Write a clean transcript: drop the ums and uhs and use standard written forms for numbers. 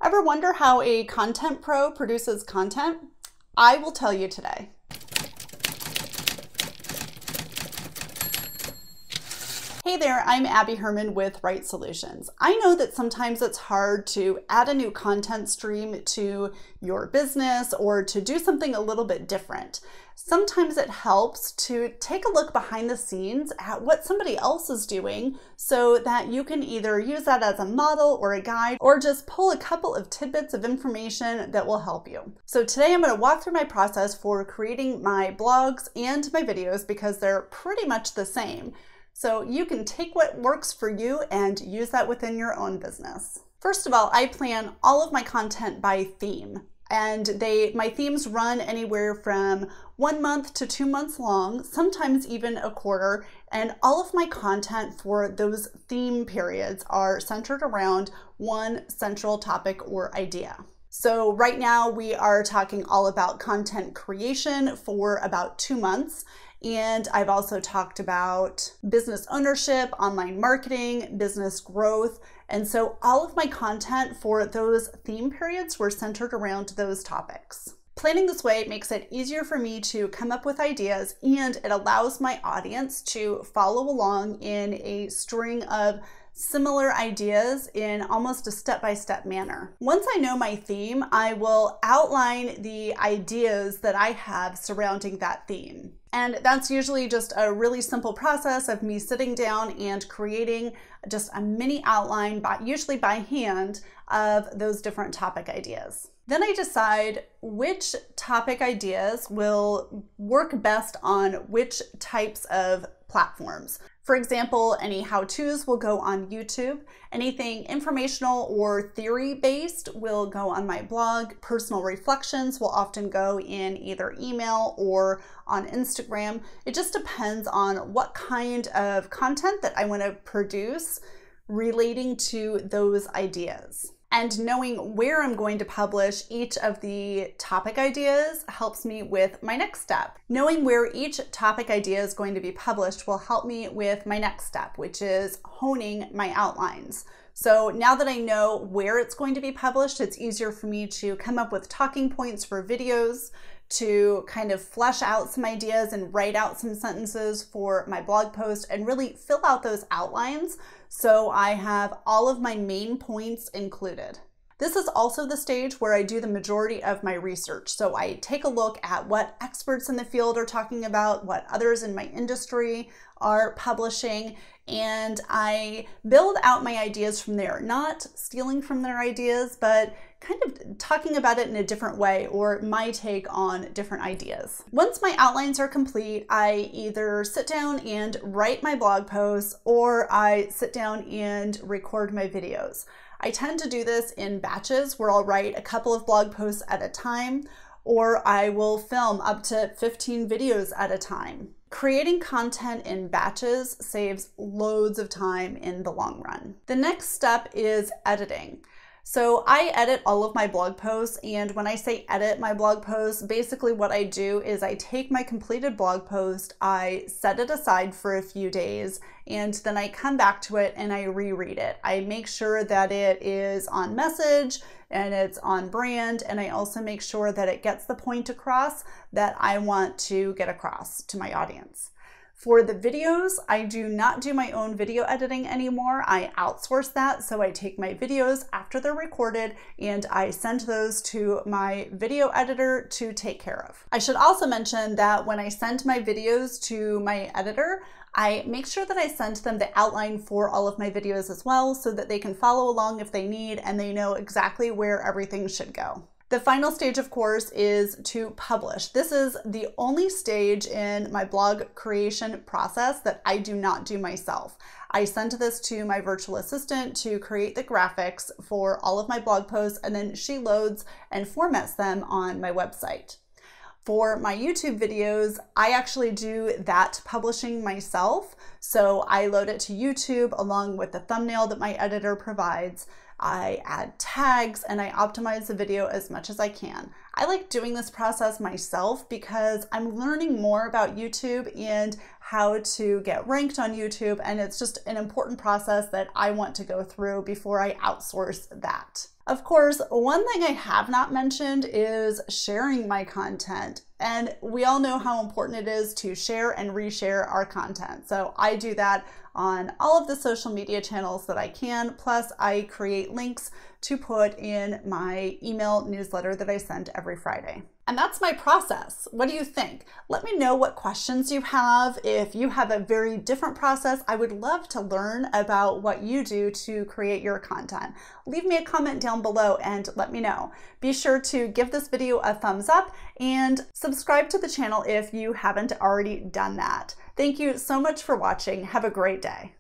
Ever wonder how a content pro produces content? I will tell you today. Hey there, I'm Abby Herman with Right Solutions. I know that sometimes it's hard to add a new content stream to your business or to do something a little bit different. Sometimes it helps to take a look behind the scenes at what somebody else is doing so that you can either use that as a model or a guide or just pull a couple of tidbits of information that will help you. So today I'm going to walk through my process for creating my blogs and my videos because they're pretty much the same. So you can take what works for you and use that within your own business. First of all, I plan all of my content by theme. And my themes run anywhere from 1 month to 2 months long, sometimes even a quarter. And all of my content for those theme periods are centered around one central topic or idea. So right now we are talking all about content creation for about 2 months. And I've also talked about business ownership, online marketing, business growth. And so all of my content for those theme periods were centered around those topics. Planning this way makes it easier for me to come up with ideas, and it allows my audience to follow along in a string of similar ideas in almost a step-by-step manner. Once I know my theme, I will outline the ideas that I have surrounding that theme. And that's usually just a really simple process of me sitting down and creating just a mini outline, usually by hand, of those different topic ideas. Then I decide which topic ideas will work best on which types of platforms. For example, any how-tos will go on YouTube. Anything informational or theory-based will go on my blog. Personal reflections will often go in either email or on Instagram. It just depends on what kind of content that I want to produce relating to those ideas. And knowing where I'm going to publish each of the topic ideas helps me with my next step. Knowing where each topic idea is going to be published will help me with my next step, which is honing my outlines. So now that I know where it's going to be published, it's easier for me to come up with talking points for videos, to kind of flesh out some ideas and write out some sentences for my blog post and really fill out those outlines so I have all of my main points included. This is also the stage where I do the majority of my research. So I take a look at what experts in the field are talking about, what others in my industry are publishing, and I build out my ideas from there, not stealing from their ideas, but kind of talking about it in a different way or my take on different ideas. Once my outlines are complete, I either sit down and write my blog posts or I sit down and record my videos. I tend to do this in batches where I'll write a couple of blog posts at a time, or I will film up to 15 videos at a time. Creating content in batches saves loads of time in the long run. The next step is editing. So I edit all of my blog posts, and when I say edit my blog posts, basically what I do is I take my completed blog post, I set it aside for a few days, and then I come back to it and I reread it. I make sure that it is on message and it's on brand, and I also make sure that it gets the point across that I want to get across to my audience. For the videos, I do not do my own video editing anymore. I outsource that. So I take my videos after they're recorded and I send those to my video editor to take care of. I should also mention that when I send my videos to my editor, I make sure that I send them the outline for all of my videos as well so that they can follow along if they need and they know exactly where everything should go. The final stage, of course, is to publish. This is the only stage in my blog creation process that I do not do myself. I send this to my virtual assistant to create the graphics for all of my blog posts, and then she loads and formats them on my website. For my YouTube videos, I actually do that publishing myself. So I load it to YouTube along with the thumbnail that my editor provides. I add tags and I optimize the video as much as I can. I like doing this process myself because I'm learning more about YouTube and how to get ranked on YouTube, and it's just an important process that I want to go through before I outsource that. Of course, one thing I have not mentioned is sharing my content. And we all know how important it is to share and reshare our content. So I do that on all of the social media channels that I can. Plus, I create links to put in my email newsletter that I send every Friday. And that's my process. What do you think? Let me know what questions you have. If you have a very different process, I would love to learn about what you do to create your content. Leave me a comment down below and let me know. Be sure to give this video a thumbs up and subscribe to the channel if you haven't already done that. Thank you so much for watching. Have a great day.